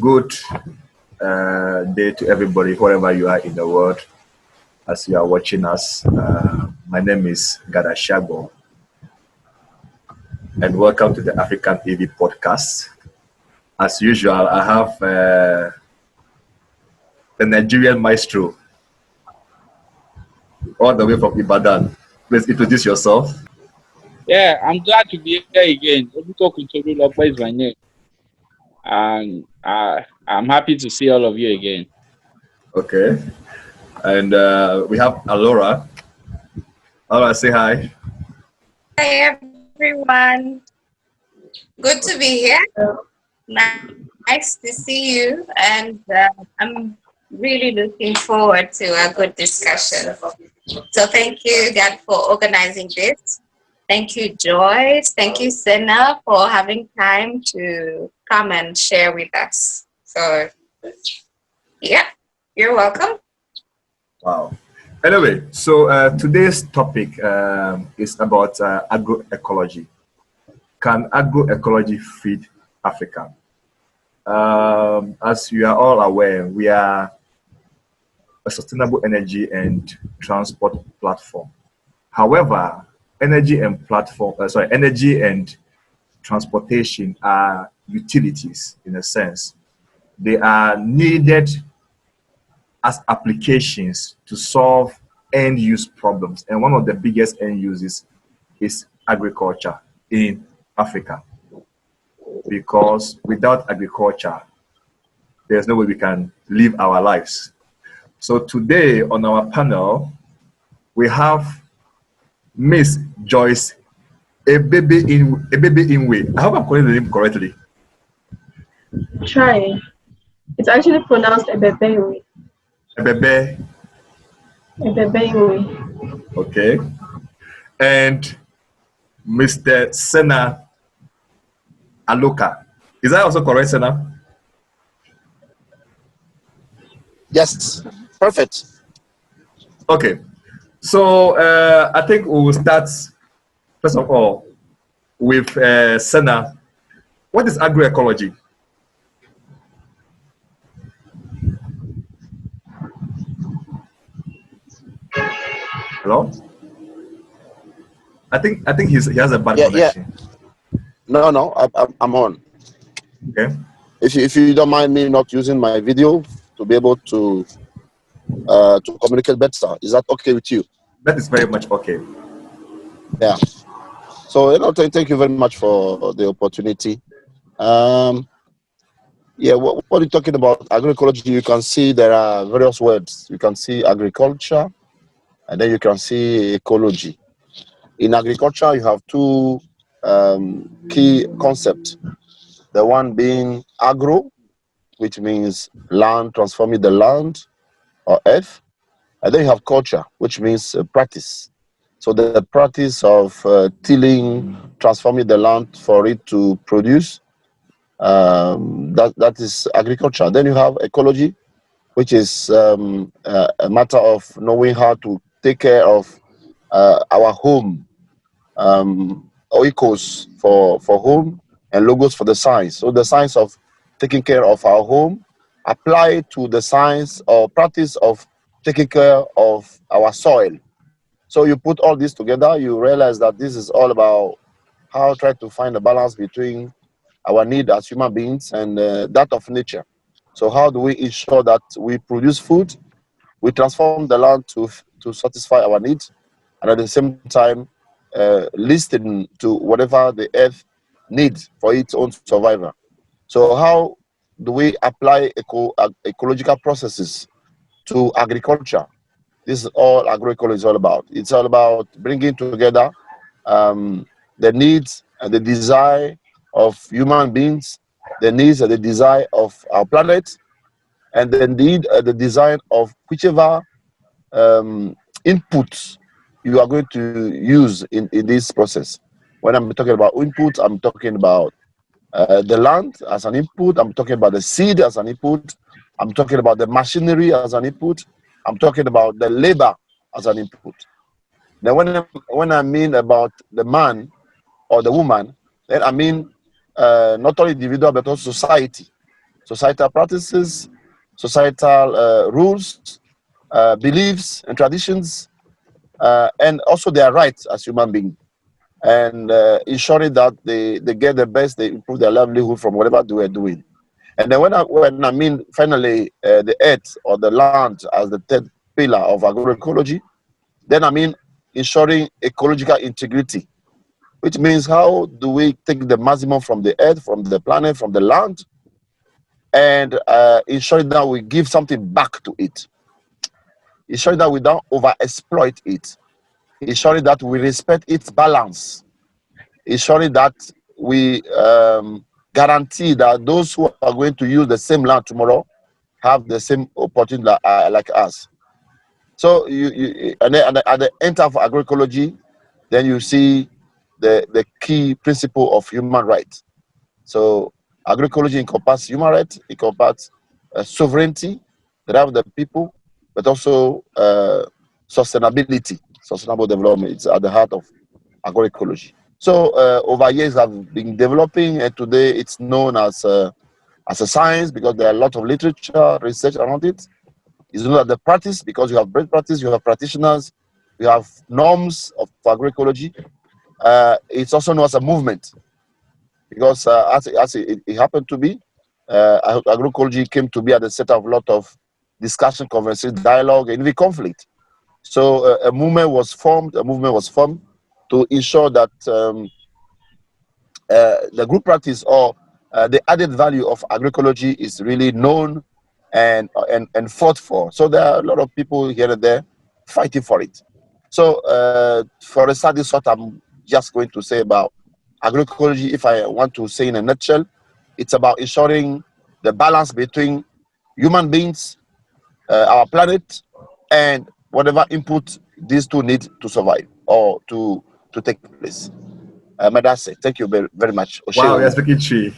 good day to everybody, wherever you are in the world, as you are watching us. My name is Gada Shago, and welcome to the AfricaNEV podcast. As usual, I have the Nigerian maestro, all the way from Ibadan. Please introduce yourself. Yeah, I'm glad to be here again. Olukokun is my name. And I'm happy to see all of you again. Okay. And we have Aluora. Aluora, say hi. Hi, everyone. Good to be here. Nice to see you. And I'm really looking forward to a good discussion. So thank you, God, for organizing this. Thank you, Joyce. Thank you, Sena, for having time to come and share with us. So, yeah, you're welcome. Wow. Anyway, so today's topic is about agroecology. Can agroecology feed Africa? As you are all aware, we are a sustainable energy and transport platform. However, energy and transportation are utilities in a sense. They are needed as applications to solve end-use problems. And one of the biggest end uses is agriculture in Africa. Because without agriculture, there's no way we can live our lives. So today on our panel, we have Miss Joyce Ebebeinwe. I hope I'm calling the name correctly. Try. It's actually pronounced Ebebeinwe. Ebebeinwe. Okay. And Mr. Sena Alouka. Is that also correct, Sena? Yes, perfect. Okay. So I think we will start, first of all, with Sena. What is agroecology? Hello? I think he has a bad connection. Yeah. No, I'm on. Okay. If you don't mind me not using my video to be able to communicate better, is that okay with you? That is very much okay. Yeah. So thank you very much for the opportunity. Yeah, what are you talking about? Agroecology, you can see there are various words. You can see agriculture, and then you can see ecology. In agriculture, you have two key concepts. The one being agro, which means land, transforming the land or earth. And then you have culture, which means practice. So the practice of tilling, transforming the land for it to produce, that is agriculture. Then you have ecology, which is a matter of knowing how to take care of our home, oikos for home, and logos for the science. So the science of taking care of our home apply to the science or practice of taking care of our soil. So you put all this together, you realize that this is all about how to try to find a balance between our need as human beings and that of nature. So how do we ensure that we produce food, we transform the land to satisfy our needs, and at the same time listen to whatever the earth needs for its own survival. So how do we apply ecological processes to agriculture? This is all agroecology is all about. It's all about bringing together the needs and the desire of human beings, the needs and the desire of our planet, and the need and the design of whichever inputs you are going to use in this process. When I'm talking about input, I'm talking about the land as an input, I'm talking about the seed as an input, I'm talking about the machinery as an input, I'm talking about the labor as an input. Now when I mean about the man or the woman, then I mean not only individual but also society. societal practices, societal rules, beliefs and traditions, and also their rights as human beings, and ensuring that they get the best, they improve their livelihood from whatever they were doing. And then when I mean finally the earth or the land as the third pillar of agroecology, then I mean ensuring ecological integrity, which means how do we take the maximum from the earth, from the planet, from the land, and ensuring that we give something back to it, ensuring that we don't overexploit it, ensuring that we respect its balance, ensuring that we guarantee that those who are going to use the same land tomorrow have the same opportunity like us. So and then at the end of agroecology, then you see the key principle of human rights. So agroecology encompasses human rights, encompasses sovereignty, the right of the people, but also sustainability, sustainable development. It's at the heart of agroecology. So over years, I've been developing, and today it's known as a science because there are a lot of literature, research around it. It's known as the practice because you have great practice, you have practitioners, you have norms of agroecology. It's also known as a movement because as it happened to be, agroecology came to be at the center of a lot of discussion, conversation, dialogue, and even conflict. So a movement was formed to ensure that the group practice or the added value of agroecology is really known and fought for. So there are a lot of people here and there fighting for it. So for a start, this is what I'm just going to say about agroecology. If I want to say in a nutshell, it's about ensuring the balance between human beings, our planet, and whatever input these two need to survive or to take place. Madase, thank you very, very much. Wow, we are speaking tree.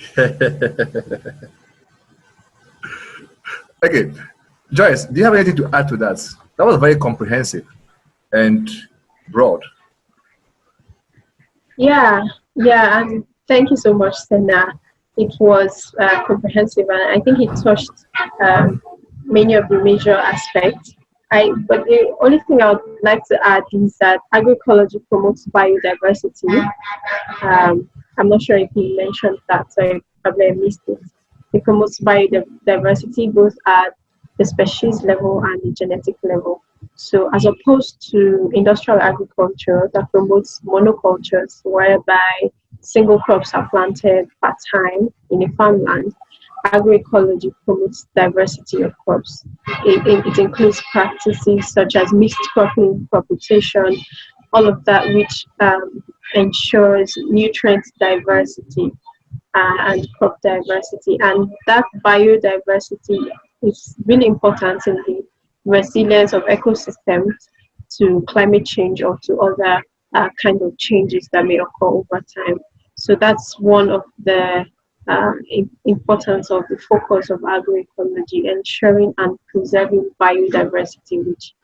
Okay, Joyce, do you have anything to add to that? That was very comprehensive and broad. Yeah, and thank you so much, Sena. It was comprehensive, and I think it touched many of the major aspects. But the only thing I would like to add is that agroecology promotes biodiversity. I'm not sure if you mentioned that, so I probably missed it. It promotes biodiversity both at the species level and the genetic level. So as opposed to industrial agriculture that promotes monocultures, whereby single crops are planted per time in a farmland, agroecology promotes diversity of crops. It includes practices such as mixed cropping, crop rotation, all of that, which ensures nutrient diversity and crop diversity. And that biodiversity is really important in the resilience of ecosystems to climate change or to other kind of changes that may occur over time. So that's one of the importance of the focus of agroecology, ensuring and preserving biodiversity, which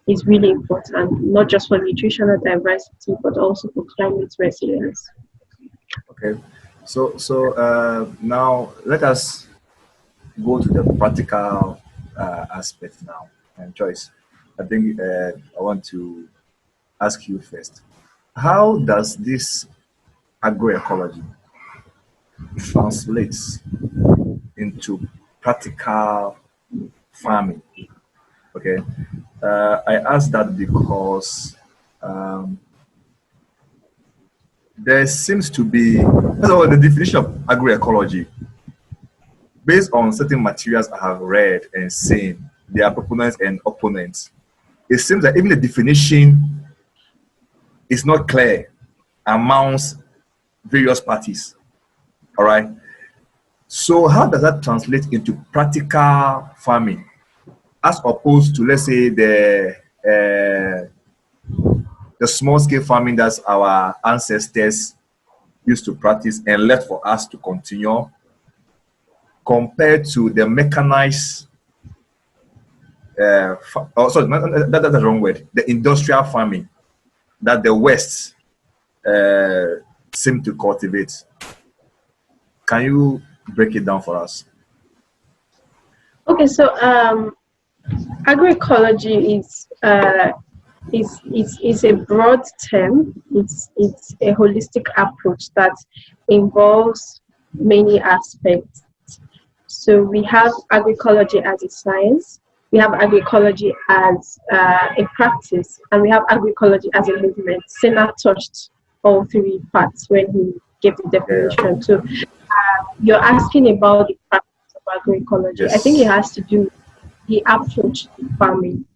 is really important, not just for nutritional diversity, but also for climate resilience. Okay, so now let us go to the practical aspect now. And Joyce, I think I want to ask you first. How does this agroecology translate into practical farming? Okay, I ask that because there seems to be, first of all, the definition of agroecology based on certain materials I have read and seen, their proponents and opponents. It seems that even the definition is not clear amongst various parties. All right. So how does that translate into practical farming, as opposed to, let's say, the small scale farming that our ancestors used to practice and left for us to continue, compared to the mechanized, that's the wrong word, the industrial farming that the West seem to cultivate. Can you break it down for us? Okay, so agroecology is a broad term. It's a holistic approach that involves many aspects. So we have agroecology as a science, we have agroecology as a practice, and we have agroecology as a movement. Sena touched all three parts when he gave the definition. So you're asking about the practice of agroecology. I think it has to do with the approach to farming.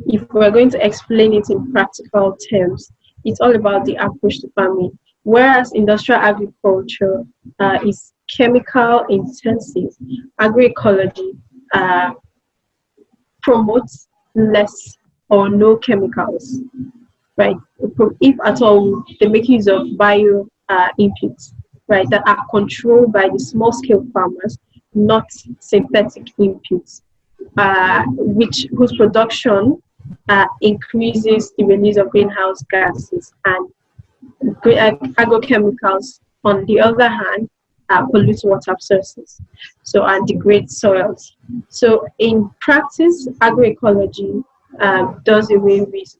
If we're going to explain it in practical terms, it's all about the approach to farming. Whereas industrial agriculture is chemical intensive, agroecology promotes less or no chemicals, right? If at all, they make use of bio inputs, right, that are controlled by the small scale farmers, not synthetic inputs, whose production increases the release of greenhouse gases, and agrochemicals, on the other hand, pollute water sources, so and degrade soils. So in practice, agroecology does away with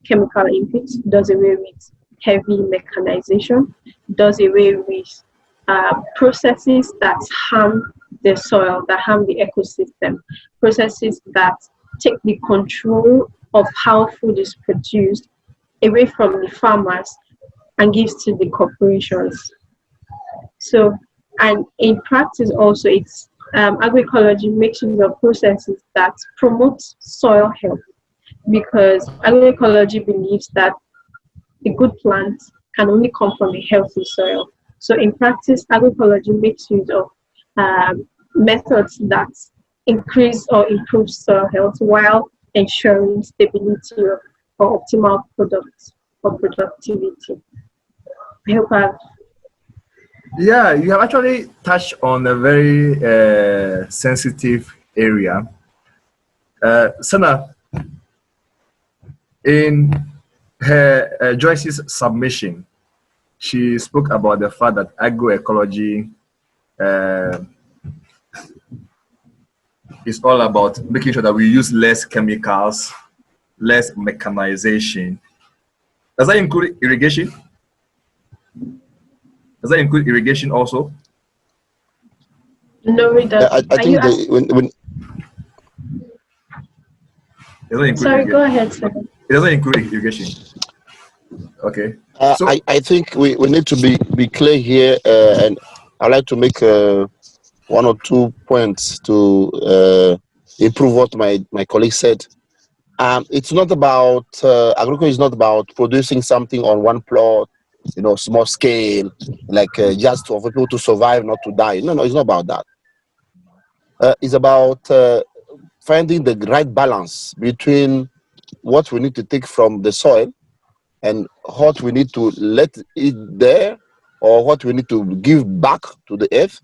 chemical inputs, does away with heavy mechanization, does away with processes that harm the soil, that harm the ecosystem, processes that take the control of how food is produced away from the farmers and gives to the corporations. So, and in practice also, it's agroecology makes use of processes that promote soil health, because agroecology believes that a good plant can only come from a healthy soil. So in practice, agroecology makes use of methods that increase or improve soil health while ensuring stability or optimal products or productivity. I hope I've Yeah, you have actually touched on a very sensitive area. Sana, in her Joyce's submission, she spoke about the fact that agroecology is all about making sure that we use less chemicals, less mechanization. Does that include irrigation? Does that include irrigation also? no, it doesn't. I think when It doesn't include Sorry, irrigation. go ahead, sir. It doesn't include irrigation. Okay. So I think we need to be clear here, and I'd like to make one or two points to improve what my colleague said. It's not about agriculture is not about producing something on one plot, small scale, like just for people to survive, not to die. No, it's not about that. It's about finding the right balance between what we need to take from the soil and what we need to let it there, or what we need to give back to the earth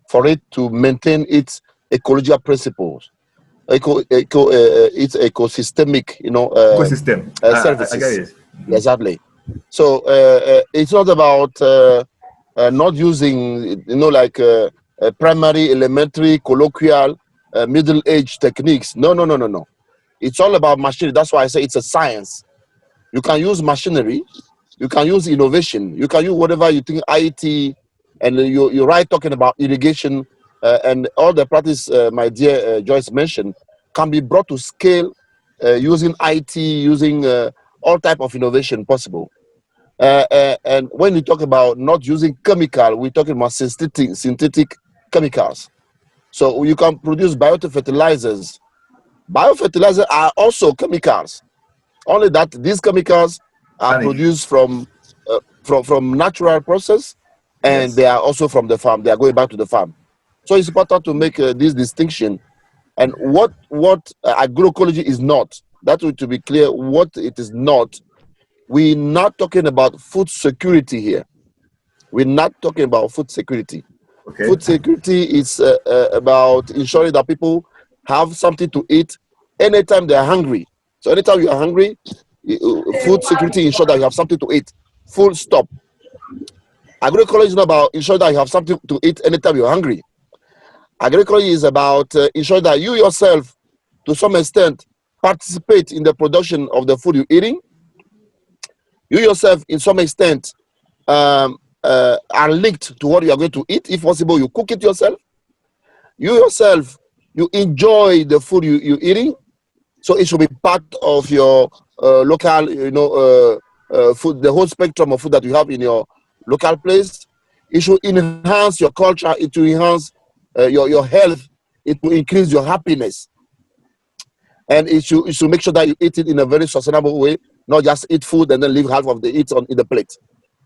for it to maintain its ecological principles, its ecosystemic, ecosystem. I get services. it. Exactly. So it's not about not using, like primary, elementary, colloquial, middle age techniques. No. It's all about machinery. That's why I say it's a science. You can use machinery, you can use innovation, you can use whatever you think, IT, and you're right talking about irrigation, and all the practice my dear Joyce mentioned can be brought to scale using IT, using all type of innovation possible. And when we talk about not using chemical, we're talking about synthetic chemicals. So you can produce biofertilizers. Biofertilizers are also chemicals, only that these chemicals are produced from natural process, and they are also from the farm. They are going back to the farm. So it's important to make this distinction. And what agroecology is not, that to be clear, what it is not. We're not talking about food security here. We're not talking about food security. Okay. Food security is about ensuring that people have something to eat anytime they're hungry. So anytime you are hungry, food security ensures that you have something to eat. Full stop. Agroecology is not about ensuring that you have something to eat anytime you're hungry. Agroecology is about ensuring that you yourself, to some extent, participate in the production of the food you're eating. You yourself, in some extent, are linked to what you are going to eat. If possible, you cook it yourself. You yourself, you enjoy the food you're eating. So it should be part of your local, food, the whole spectrum of food that you have in your local place. It should enhance your culture. It will enhance your health. It will increase your happiness. And it should make sure that you eat it in a very sustainable way, not just eat food and then leave half of the eat in the plate.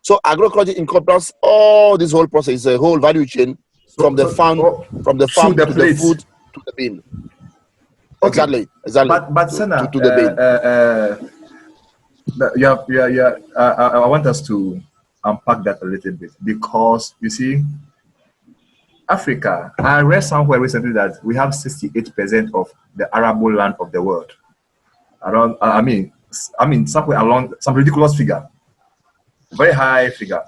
So agroecology incorporates all this whole process, a whole value chain from the farm to the food to the bin. Okay. Exactly. But Sena, to the bin. I want us to unpack that a little bit, because you see, Africa, I read somewhere recently that we have 68% of the arable land of the world. Around, I mean, somewhere along some ridiculous figure, very high figure.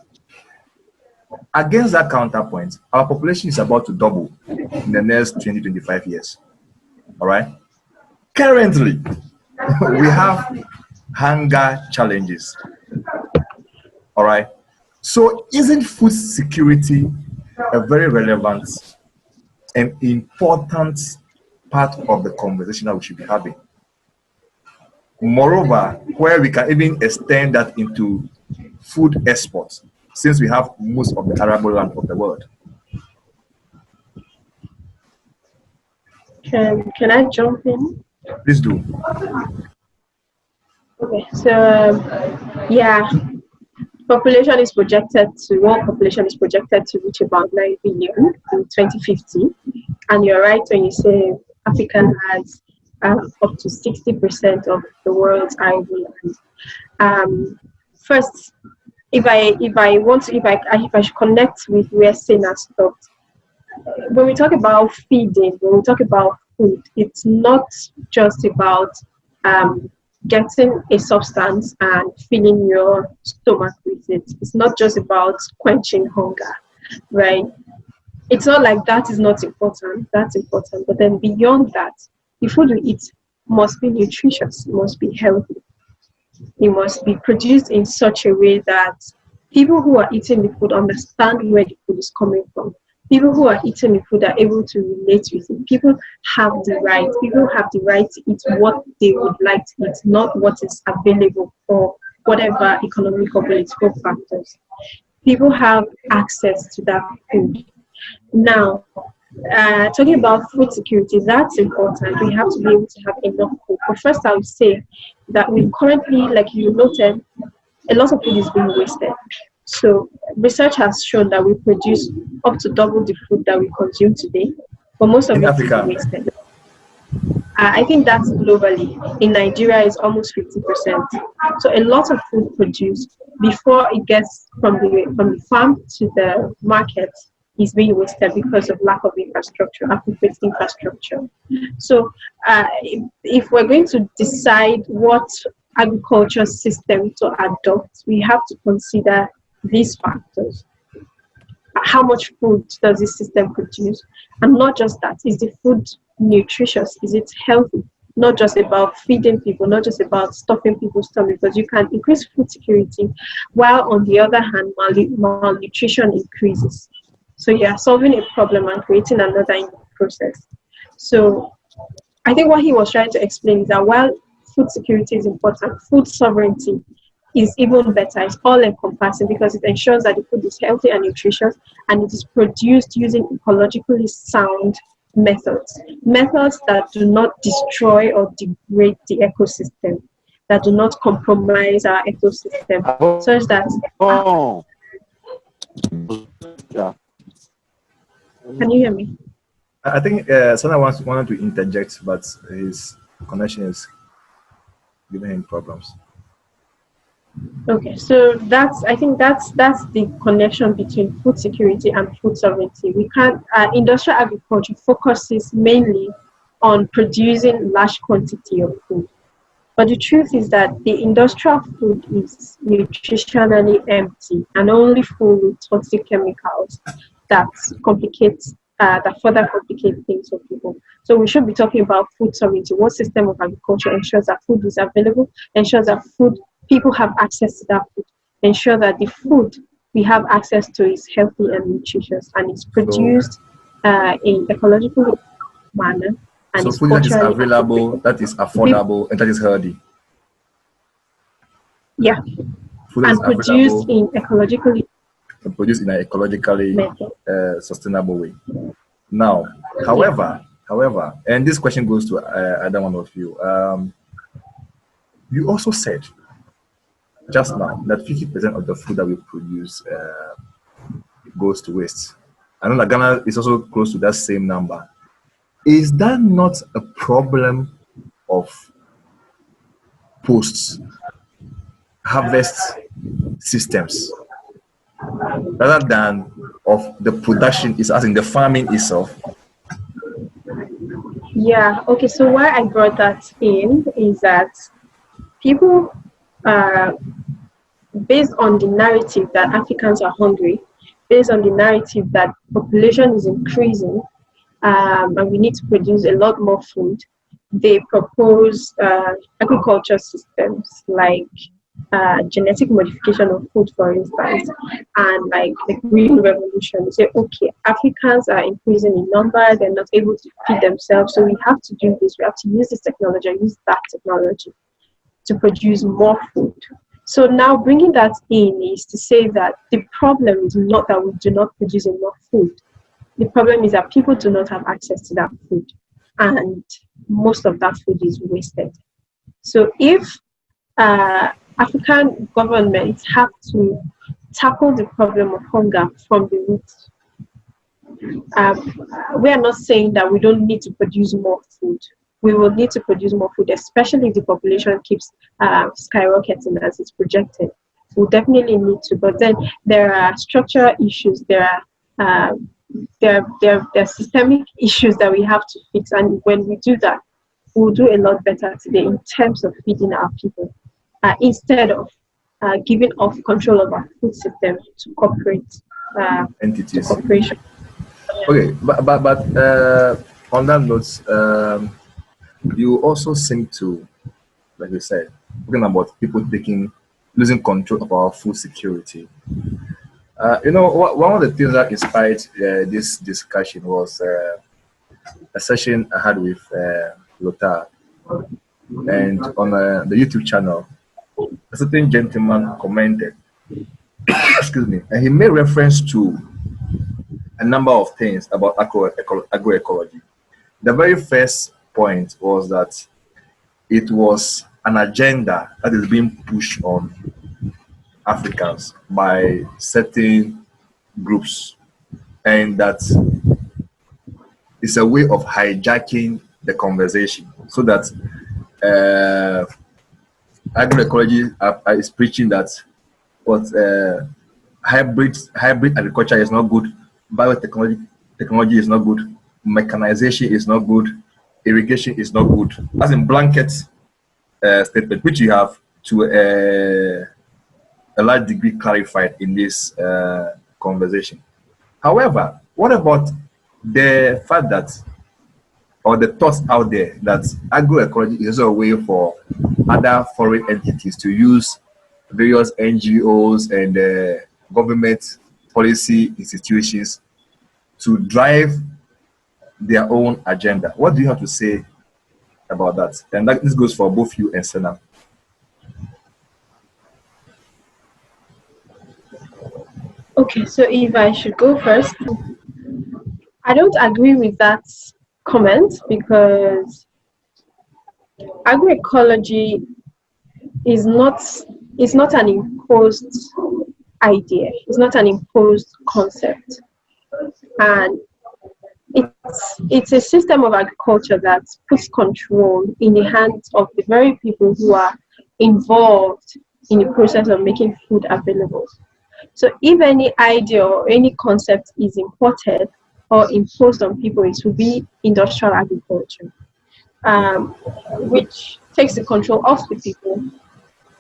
Against that counterpoint, our population is about to double in the next 20-25 years. All right. Currently, we have hunger challenges. All right. So, isn't food security a very relevant and important part of the conversation that we should be having? Moreover, where we can even extend that into food exports, since we have most of the arable land of the world. Can I jump in? Please do. Okay, so yeah, world population is projected to reach about 9 billion in 2050. And you're right when you say Africa has up to 60% of the world's arable land. First, if I should connect with where Sena stopped, when we talk about feeding, when we talk about food, it's not just about getting a substance and filling your stomach with it. It's not just about quenching hunger, right? It's not like that is not important. That's important. But then beyond that, the food we eat must be nutritious. It must be healthy. It must be produced in such a way that people who are eating the food understand where the food is coming from. People who are eating the food are able to relate with it. People have the right to eat what they would like to eat, not what is available for whatever economic or political factors. People have access to that food. Now, talking about food security, that's important. We have to be able to have enough food. But first, I would say that we currently, like you noted, a lot of food is being wasted. So research has shown that we produce up to double the food that we consume today, but most of it is wasted. I think that's globally. In Nigeria, it's almost 50%. So a lot of food produced before it gets from the farm to the market is being wasted because of lack of infrastructure, adequate infrastructure. So if we're going to decide what agriculture system to adopt, we have to consider these factors. How much food does this system produce? And not just that, is the food nutritious? Is it healthy? Not just about feeding people, not just about stuffing people's stomachs, because you can increase food security, while on the other hand, malnutrition increases. So you are solving a problem and creating another in the process. So I think what he was trying to explain is that while food security is important, food sovereignty is even better. It's all encompassing because it ensures that the food is healthy and nutritious, and it is produced using ecologically sound methods that do not destroy or degrade the ecosystem, that do not compromise our ecosystem, such that Can you hear me? I think Sena wanted to interject, but his connection is giving him problems. Okay, so I think that's the connection between food security and food sovereignty. We can't. Industrial agriculture focuses mainly on producing large quantity of food, but the truth is that the industrial food is nutritionally empty and only full with toxic chemicals that complicates that further complicate things for people. So we should be talking about food sovereignty. What system of agriculture ensures that food is available, ensures that people have access to that food, ensure that the food we have access to is healthy and nutritious, and it's produced in ecological manner, and So it's food that is culturally available, appropriate. that is affordable, and that is healthy. Yeah, Food that is and produced available in ecologically and produced in an ecologically method. sustainable way. Now, however, and this question goes to either one of you. You also said just now that 50% of the food that we produce goes to waste. I know that Ghana is also close to that same number. Is that not a problem of post-harvest systems rather than of the production, is as in the farming itself? Yeah, okay, so why I brought that in is that people, based on the narrative that Africans are hungry, based on the narrative that population is increasing, and we need to produce a lot more food, they propose agriculture systems like genetic modification of food, for instance, and like the green revolution. They say, okay, Africans are increasing in number, they're not able to feed themselves, so we have to do this, we have to use this technology, use that technology to produce more food. So now bringing that in is to say that the problem is not that we do not produce enough food. The problem is that people do not have access to that food, and most of that food is wasted. So if African governments have to tackle the problem of hunger from the roots, we are not saying that we don't need to produce more food. We will need to produce more food, especially if the population keeps skyrocketing as it's projected. We'll definitely need to, but then there are structural issues, there are systemic issues that we have to fix, and when we do that, we'll do a lot better today in terms of feeding our people, instead of giving off control of our food system to corporate Entities. to corporation. Okay, but on that note, you also seem to, like you said, talking about people losing control of our food security. One of the things that inspired this discussion was a session I had with Lothar, and on the YouTube channel, a certain gentleman commented, excuse me, and he made reference to a number of things about agroecology. The very first point was that it was an agenda that is being pushed on Africans by certain groups, and that it's a way of hijacking the conversation so that agroecology is preaching that hybrid agriculture is not good, biotechnology is not good, mechanization is not good, irrigation is not good. As in blanket statement, which you have to a large degree clarified in this conversation. However, what about the fact that, or the thoughts out there that agroecology is also a way for other foreign entities to use various NGOs and government policy institutions to drive their own agenda? What do you have to say about that? And this goes for both you and Sena. Okay, so if I should go first, I don't agree with that comment, because agroecology is not an imposed idea. It's not an imposed concept, and it's a system of agriculture that puts control in the hands of the very people who are involved in the process of making food available. So if any idea or any concept is imported or imposed on people, it will be industrial agriculture, which takes the control off the people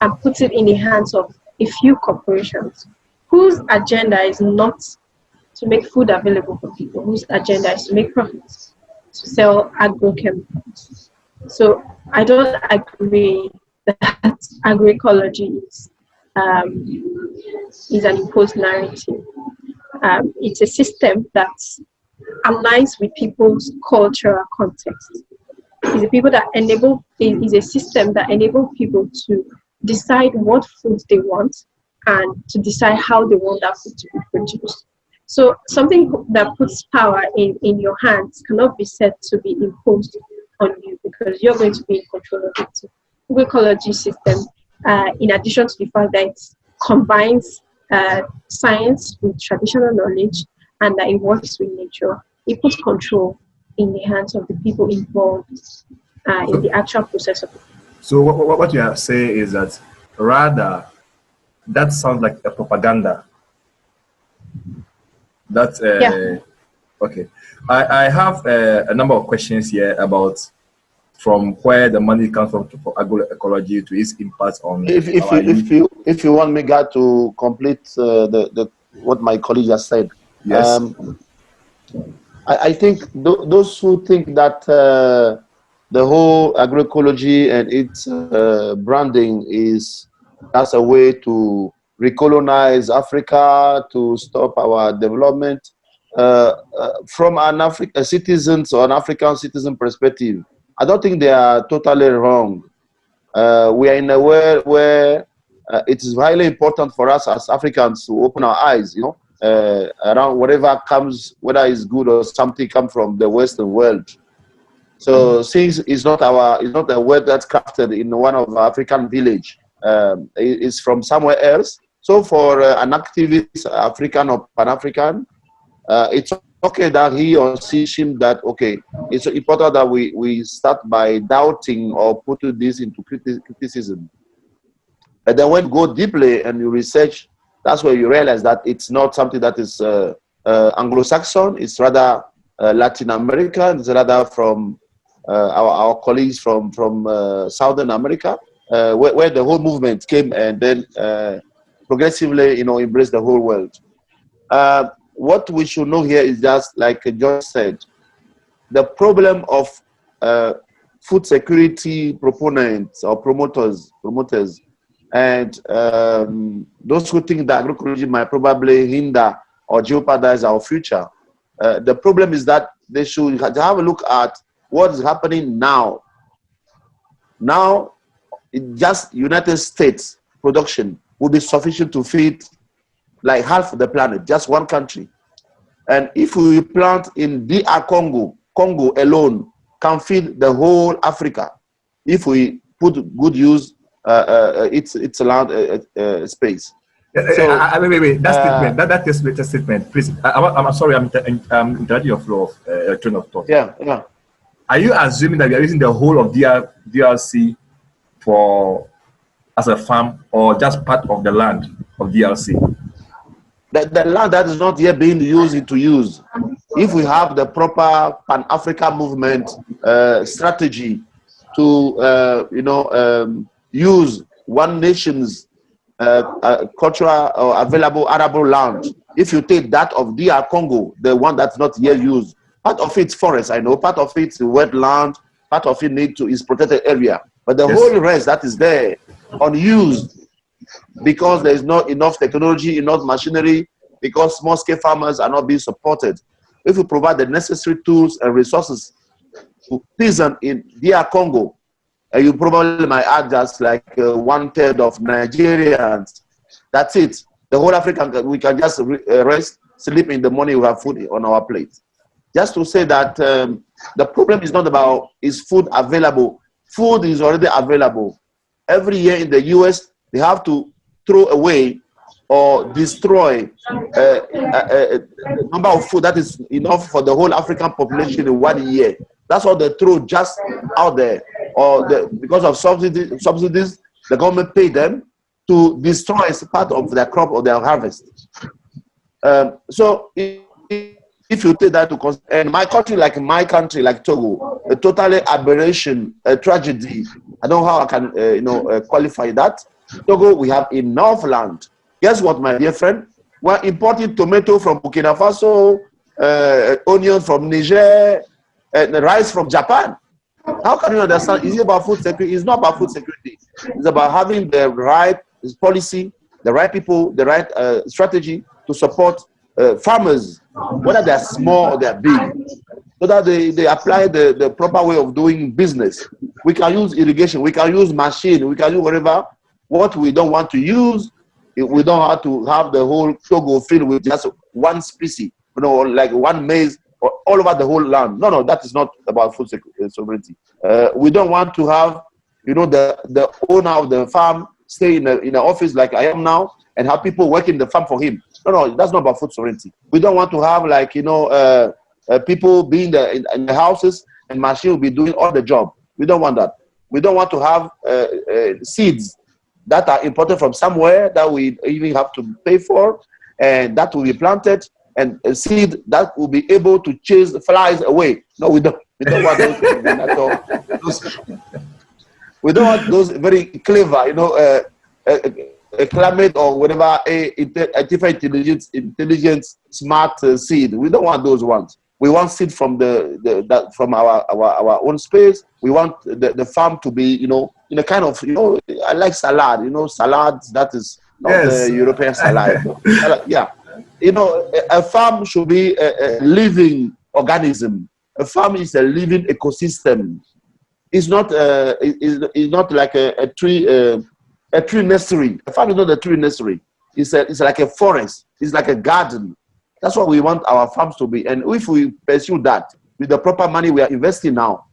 and puts it in the hands of a few corporations whose agenda is not to make food available for people, whose agenda is to make profits, to sell agrochemicals. So I don't agree that agroecology is an imposed narrative. It's a system that aligns with people's cultural context. It's a people that enable. Is a system that enables people to decide what food they want and to decide how they want that food to be produced. So something that puts power in your hands cannot be said to be imposed on you because you're going to be in control of it. So, agroecology system, in addition to the fact that it combines science with traditional knowledge and that it works with nature, it puts control in the hands of the people involved in the actual process of it. So what you are saying is that rather that sounds like a propaganda. That's Yeah. okay. I have a number of questions here about from where the money comes from for agroecology to its impact on. If you want me, God, to complete the what my colleague has said. Yes. I think those who think that the whole agroecology and its branding is as a way to recolonize Africa, to stop our development, from an citizens or an African citizen perspective, I don't think they are totally wrong. We are in a world where it is highly important for us as Africans to open our eyes, around whatever comes, whether it's good or something come from the Western world. So since it's not a word that's crafted in one of our African village, it's from somewhere else. So for an activist, African or Pan-African, it's okay that he or she seems that, okay, it's important that we start by doubting or putting this into criticism. And then when you go deeply and you research, that's where you realize that it's not something that is Anglo-Saxon, it's rather Latin American, it's rather from our colleagues from Southern America, where the whole movement came and then progressively, embraced the whole world. What we should know here is just like Joyce said, the problem of food security proponents or promoters, and those who think that agroecology might probably hinder or jeopardize our future. The problem is that they should have a look at what is happening now. Now, just United States production will be sufficient to feed like half the planet, just one country. And if we plant in DR Congo alone can feed the whole Africa if we put good use its land space. Wait. That statement, please. I'm sorry, I'm interrupting your flow of train of thought. Yeah. Are you assuming that we are using the whole of DRC as a farm, or just part of the land of DRC? The land that is not yet being used into use. If we have the proper Pan-African movement strategy to use one nation's cultural or available arable land, if you take that of DR Congo, the one that's not yet used, part of it's forest, I know, part of it's wetland, part of it is protected area, but the whole rest that is there unused, because there is not enough technology, enough machinery, because small-scale farmers are not being supported. If we provide the necessary tools and resources to peasants in DR Congo, you probably might add just like 1/3 of Nigerians. That's it. The whole Africa, we can just rest, sleep in the morning, we have food on our plate. Just to say that the problem is not about is food available. Food is already available. Every year in the US, they have to throw away or destroy a number of food that is enough for the whole African population in 1 year. That's what they throw just out there. Or because of subsidies, the government pay them to destroy as part of their crop or their harvest. So if you take that to consider, and my country, like Togo, a totally aberration, a tragedy. I don't know how I can qualify that. Togo, we have enough land. Guess what, my dear friend? We're importing tomato from Burkina Faso, onions from Niger, rice from Japan. How can you understand? Is it about food security? It's not about food security. It's about having the right policy, the right people, the right strategy to support farmers, whether they're small or they're big, so that they apply the proper way of doing business. We can use irrigation, we can use machine, we can use whatever. What we don't want to use, we don't have to have the whole Togo filled with just one species, you know, like one maize or all over the whole land. No, that is not about food sovereignty. We don't want to have, you know, the owner of the farm stay in an office like I am now and have people working the farm for him. No, that's not about food sovereignty. We don't want to have, like, you know, people being in the houses and machine will be doing all the job. We don't want that. We don't want to have seeds that are imported from somewhere that we even have to pay for, and that will be planted, and a seed that will be able to chase the flies away. No, we don't. We don't want those. We don't want those very clever, you know, a climate or whatever, a different intelligent, smart seed. We don't want those ones. We want seed from from our own space. We want the farm to be, you know, in a kind of, you know, I like salad, you know, salad that is not the European salad. Yeah, you know, a farm should be a living organism. A farm is a living ecosystem. It's not it's not like a tree nursery. A farm is not a tree nursery. It's like a forest. It's like a garden. That's what we want our farms to be. And if we pursue that with the proper money we are investing now,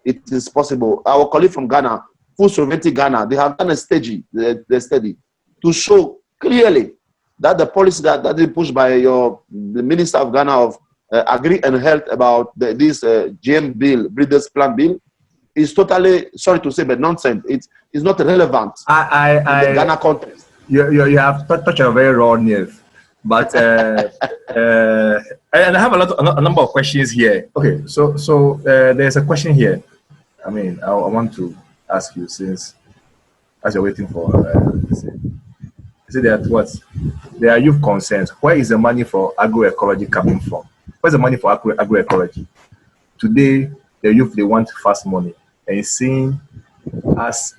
it is possible. Our colleague from Ghana, Food Sovereignty Ghana, they have done a study to show clearly that the policy that is pushed by the Minister of Ghana of Agri and Health about this GM bill, Breeders' Plan bill, is totally, sorry to say, but nonsense. It's not relevant in the Ghana context. You have touched a very raw nerve. But and I have a number of questions here. Okay, so there's a question here. I mean, I want to ask you, since as you're waiting for there are youth concerns. Where is the money for agroecology coming from? Where's the money for agroecology? Today, the youth, they want fast money, and seeing as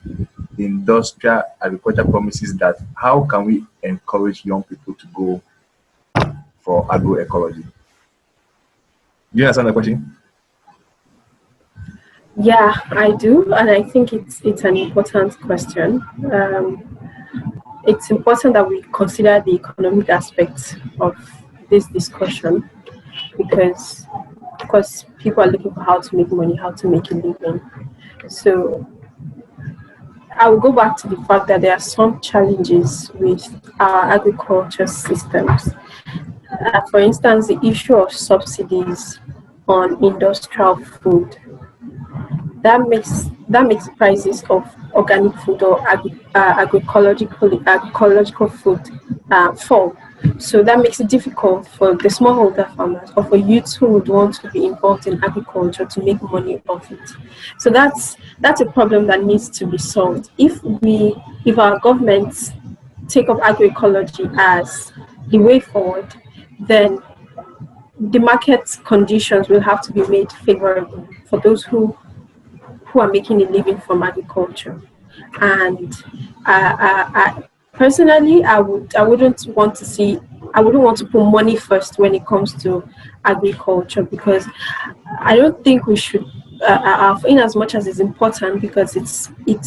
industrial agriculture promises that, how can we encourage young people to go for agroecology? Do you understand the question? Yeah, I do, and I think it's an important question. It's important that we consider the economic aspects of this discussion, because people are looking for how to make money, how to make a living. So I will go back to the fact that there are some challenges with our agriculture systems. For instance, the issue of subsidies on industrial food. That makes prices of organic food or agroecological food fall. So that makes it difficult for the smallholder farmers or for youths who would want to be involved in agriculture to make money off it. So that's a problem that needs to be solved. If our governments take up agroecology as the way forward, then the market conditions will have to be made favorable for those who are making a living from agriculture. And personally, I wouldn't want to put money first when it comes to agriculture, because I don't think we should, in as much as it's important, because it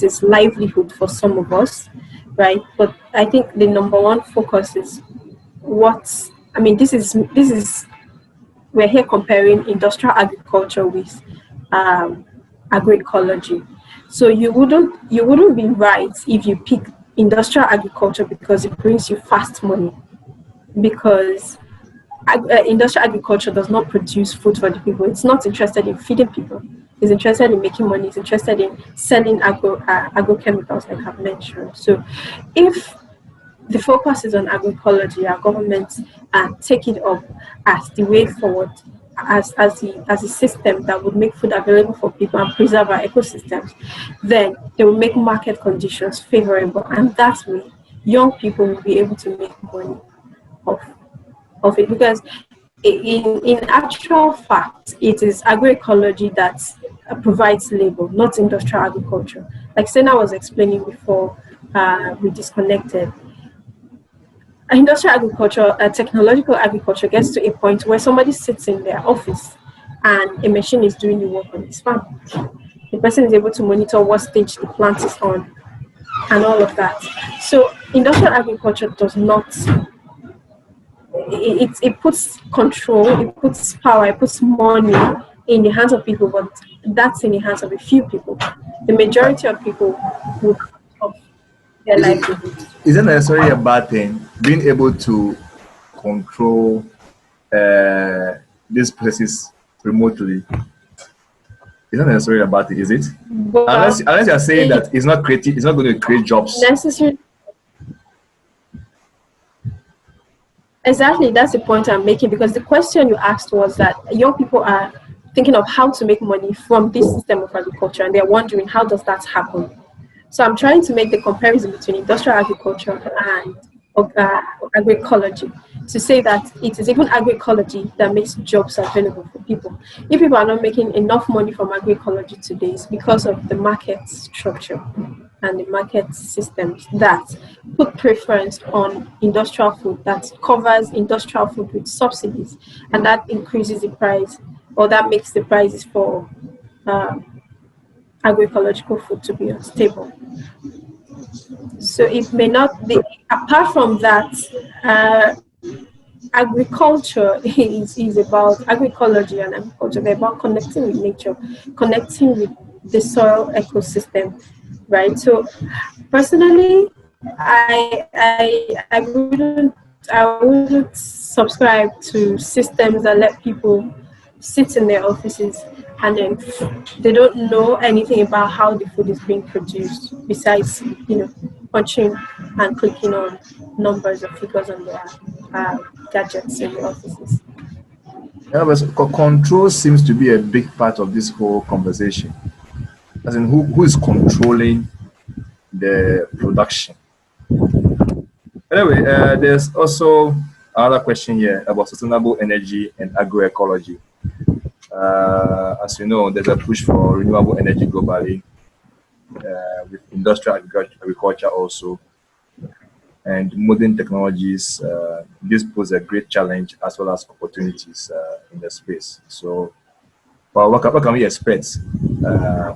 is livelihood for some of us, right? But I think the number one focus is this is we're here comparing industrial agriculture with agroecology. So you wouldn't be right if you pick industrial agriculture because it brings you fast money, because industrial agriculture does not produce food for the people. It's not interested in feeding people. It's interested in making money. It's interested in selling agrochemicals, like I've mentioned. So if the focus is on agroecology, our governments take it up as the way forward, as a system that would make food available for people and preserve our ecosystems, then they will make market conditions favorable, and that way young people will be able to make money. of it, because in actual fact, it is agroecology that provides labor, not industrial agriculture. Like Sena was explaining before we disconnected, industrial agriculture, technological agriculture gets to a point where somebody sits in their office and a machine is doing the work on his farm. The person is able to monitor what stage the plant is on and all of that. So industrial agriculture does not, it puts control, it puts power, it puts money in the hands of people, but that's in the hands of a few people. The majority of people would of their Is it, livelihood. is it necessarily a bad thing being able to control these places remotely? It's not necessarily a bad thing, is it? Well, Unless you're saying that it's not creative, it's not going to create jobs. necessary. Exactly, that's the point I'm making, because the question you asked was that young people are thinking of how to make money from this system of agriculture, and they're wondering how does that happen. So I'm trying to make the comparison between industrial agriculture and agroecology, to say that it is even agroecology that makes jobs available for people. If people are not making enough money from agroecology today, it's because of the market structure and the market systems that put preference on industrial food, that covers industrial food with subsidies, and that increases the price, or that makes the prices for uh, agroecological food to be unstable. So it may not be, apart from that, agriculture is about agroecology and agriculture. They're about connecting with nature, connecting with the soil ecosystem, right? So personally, I wouldn't subscribe to systems that let people sit in their offices and then they don't know anything about how the food is being produced, besides punching and clicking on numbers or figures on their uh, gadgets in the offices. Yeah, but control seems to be a big part of this whole conversation. As in, who is controlling the production? Anyway, there's also another question here about sustainable energy and agroecology. As you know, there's a push for renewable energy globally, with industrial agriculture also, and modern technologies. This poses a great challenge as well as opportunities in the space. So, well, what can we expect uh,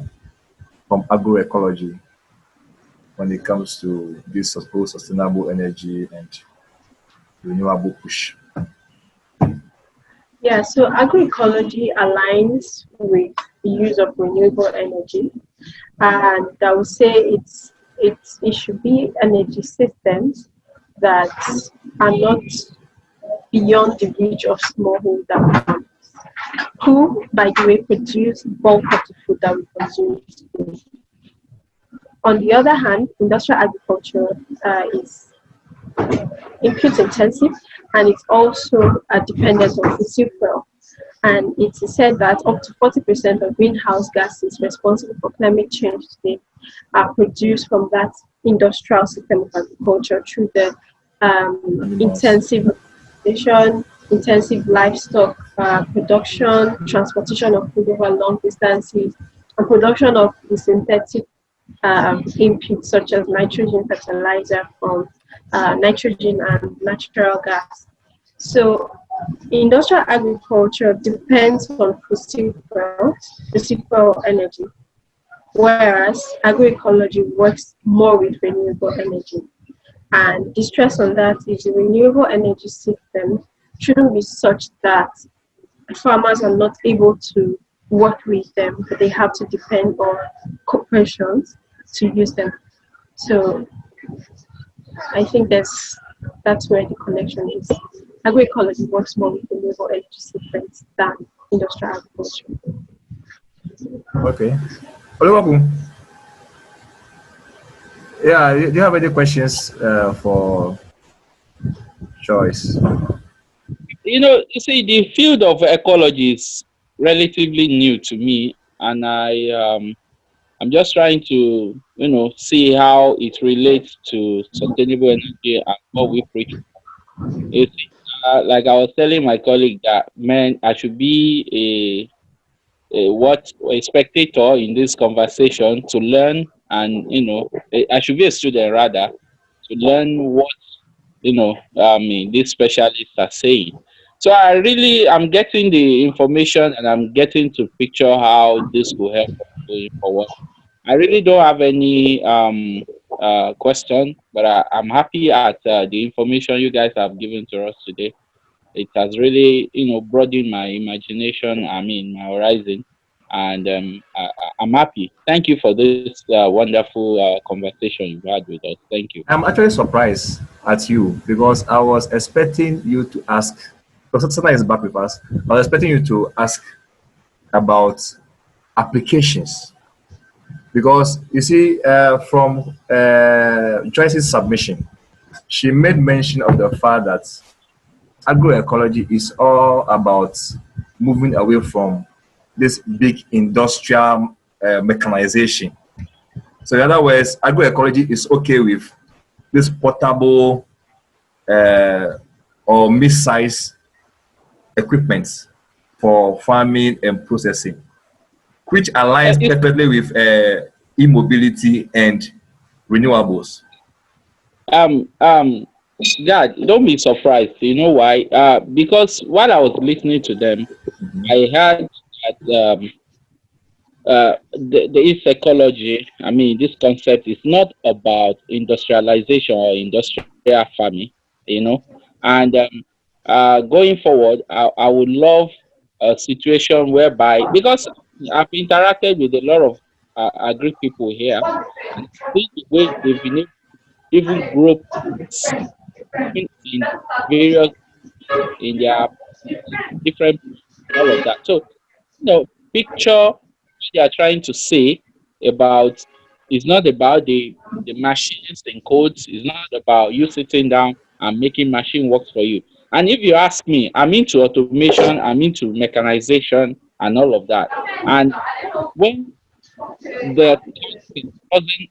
from agroecology when it comes to this supposed sustainable energy and renewable push? Yeah, so agroecology aligns with the use of renewable energy, and I would say it should be energy systems that are not beyond the reach of smallholder farmers, who, by the way, produce bulk of the food that we consume today. On the other hand, industrial agriculture is input intensive, and it's also dependent on fossil fuel. And it is said that up to 40% of greenhouse gases responsible for climate change today are produced from that industrial system of agriculture through the intensive vegetation, intensive livestock production, transportation of food over long distances, and production of the synthetic inputs such as nitrogen fertilizer from nitrogen and natural gas. So industrial agriculture depends on fossil fuel energy, whereas agroecology works more with renewable energy. And the stress on that is the renewable energy system shouldn't be such that farmers are not able to work with them, but they have to depend on corporations to use them. So I think that's where the connection is. Agroecology works more with renewable energy systems than industrial agriculture. Okay. Olukokun, yeah, do you have any questions for Joyce? You see, the field of ecology is relatively new to me, and I'm just trying to, see how it relates to sustainable energy and what we preach. You see, like I was telling my colleague that, man, I should be a spectator in this conversation to learn, and I should be a student rather, to learn what I mean these specialists are saying. So I'm getting the information, and I'm getting to picture how this will help us going forward. I really don't have any question, but I'm happy at the information you guys have given to us today. It has really, broadened my imagination. I mean, my horizon, and I'm happy. Thank you for this wonderful conversation you've had with us. Thank you. I'm actually surprised at you because I was expecting you to ask. Because Sana is back with us. I was expecting you to ask about applications because you see, from Joyce's submission, she made mention of the fact that agroecology is all about moving away from this big industrial mechanization. So, in other words, agroecology is okay with this portable or mid-size equipment for farming and processing, which aligns It's, perfectly with e-mobility and renewables. um um God, don't be surprised. You know why? Because while I was listening to them, I heard that the ecology, I mean, this concept is not about industrialization or industrial farming, and going forward, I would love a situation whereby, because I've interacted with a lot of agri people here, and see the way they've been able to even grow plants in various, in their different, and all of that. So, picture what they are trying to say about, is not about the machines and codes. It's not about you sitting down and making machine works for you. And if you ask me, I'm into automation, I'm into mechanization and all of that. And when the content doesn't,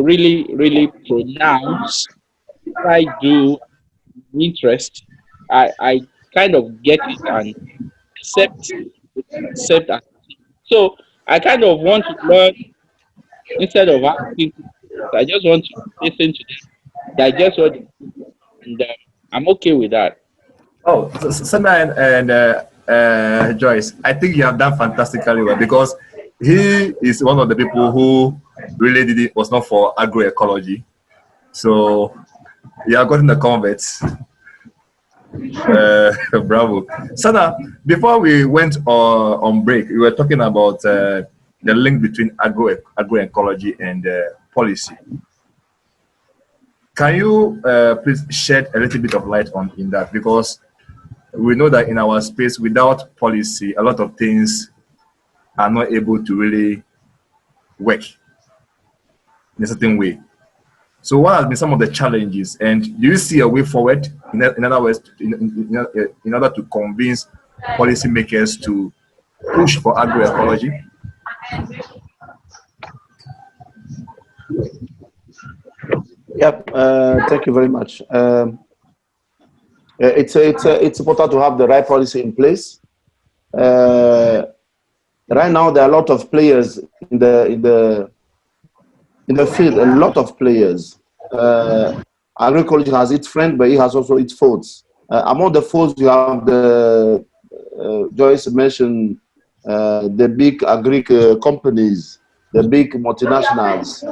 really pronounce what I do, interest, I kind of get it and accept the concept. So I kind of want to learn instead of asking questions. I just want to listen to them, digest what they, and I'm okay with that. Oh, Sana and Joyce, I think you have done fantastically well because he is one of the people who really did it, was not for agroecology. So you have gotten the converts. Bravo. Sana, before we went on break, we were talking about the link between agroecology and policy. Can you please shed a little bit of light on in that? Because we know that in our space, without policy, a lot of things are not able to really work in a certain way. So, what has been some of the challenges, and do you see a way forward? In other words, in order to convince policymakers to push for agroecology? Yep. Thank you very much. It's important to have the right policy in place. Right now, there are a lot of players in the field. A lot of players. Agroecology has its friend, but it has also its foes. Among the foes, you have the Joyce mentioned the big agri companies, the big multinationals,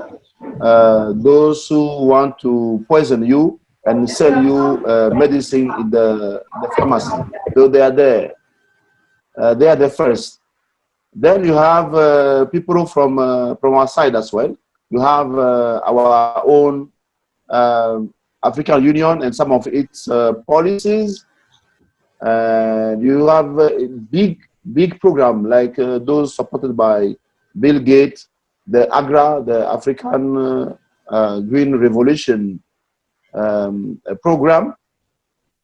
those who want to poison you and sell you medicine in the pharmacy. So they are there. They are the first. Then you have people from our side as well. You have our own African Union and some of its policies. And you have a big program like those supported by Bill Gates, the AGRA, the African Green Revolution program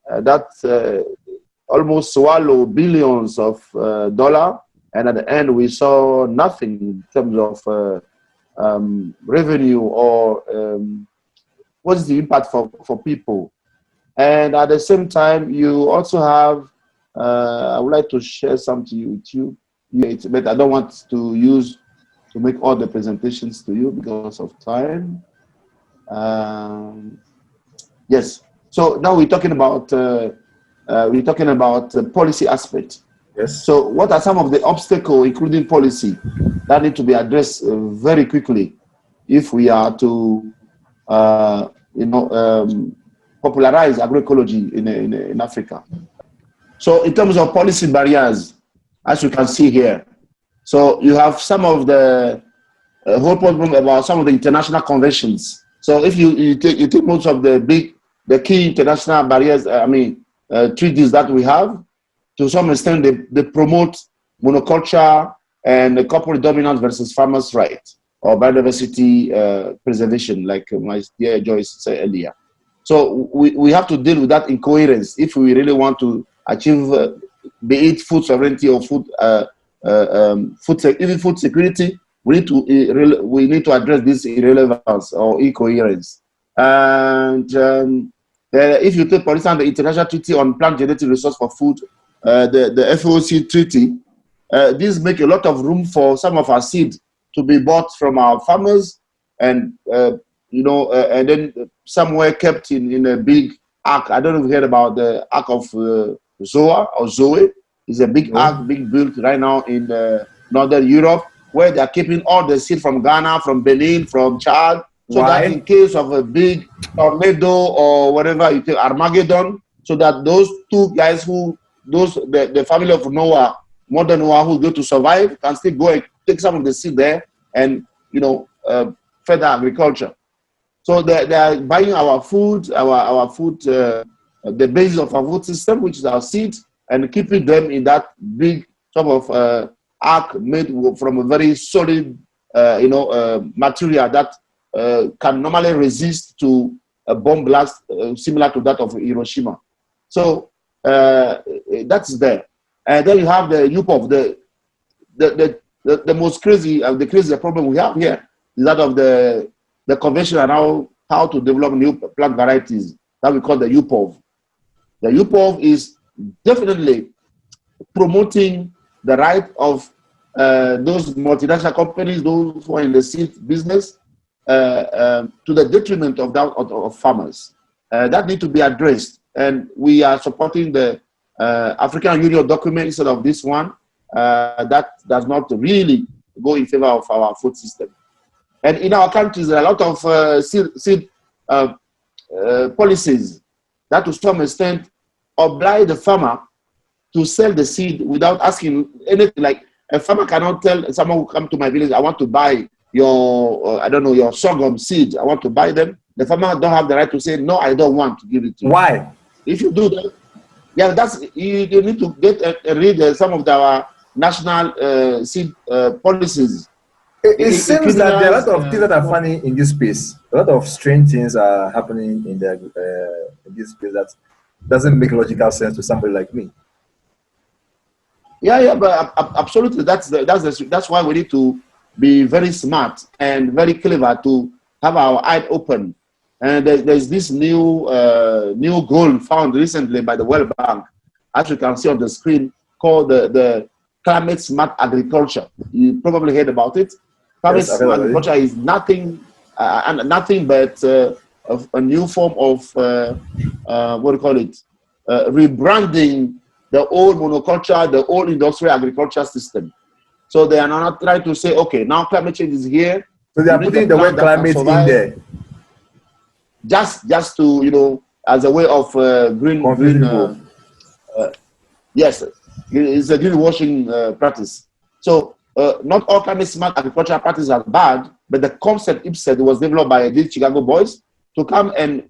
that almost swallow billions of dollars, and at the end we saw nothing in terms of revenue or what's the impact for people. And at the same time, you also have, I would like to share something with you, but I don't want to make all the presentations to you because of time. Yes. So now we're talking about policy aspect. Yes. So what are some of the obstacles, including policy, that need to be addressed very quickly if we are to, popularize agroecology in Africa? So in terms of policy barriers, as you can see here, so you have some of the whole problem about some of the international conventions. So if you take most of the key international barriers, treaties that we have, to some extent they promote monoculture and the corporate dominance versus farmers' rights or biodiversity preservation, like my dear Joyce said earlier. So we have to deal with that incoherence if we really want to achieve, be it food sovereignty or even food security. We need to address this irrelevance or incoherence. And if you take, for instance, the International Treaty on Plant Genetic Resource for Food, the FOC treaty, these make a lot of room for some of our seed to be bought from our farmers, and and then somewhere kept in a big ark. I don't know if you heard about the Ark of Zoe. It's a big ark being built right now in Northern Europe, where they are keeping all the seed from Ghana, from Benin, from Chad, so that in case of a big tornado or whatever, you take Armageddon, so that those two guys the family of Noah, modern Noah, who go to survive, can still go and take some of the seed there and further agriculture. So they are buying our food, our food, the basis of our food system, which is our seed, and keeping them in that big sort of ark made from a very solid, material that can normally resist to a bomb blast similar to that of Hiroshima. So that's there. And then you have the UPOV, the most crazy, the craziest problem we have here is that of the convention around how to develop new plant varieties that we call the UPOV. The UPOV is definitely promoting the right of those multinational companies, those who are in the seed business, to the detriment of farmers. That need to be addressed, and we are supporting the African Union document instead of this one that does not really go in favor of our food system. And in our countries, there are a lot of seed policies that to some extent oblige the farmer to sell the seed without asking anything. Like a farmer cannot tell someone who come to my village, I want to buy your, your sorghum seed, I want to buy them. The farmer don't have the right to say, no, I don't want to give it to you. Why? If you do that, yeah, you need to get and read some of our national seed policies. It seems that there are a lot of things that are funny in this space. A lot of strange things are happening in this space that doesn't make logical sense to somebody like me. Yeah, but absolutely, that's why we need to be very smart and very clever to have our eyes open. And there's this new goal found recently by the World Bank, as you can see on the screen, called the climate smart agriculture. You probably heard about it. Climate smart agriculture is nothing but a new form of what do you call it? Rebranding the old monoculture, the old industrial agriculture system. So they are not trying to say, okay, now climate change is here. So they are putting the word climate in there. Just to, as a way of yes, it's a greenwashing practice. So not all climate smart agricultural practices are bad, but the concept IPSED was developed by these Chicago boys to come and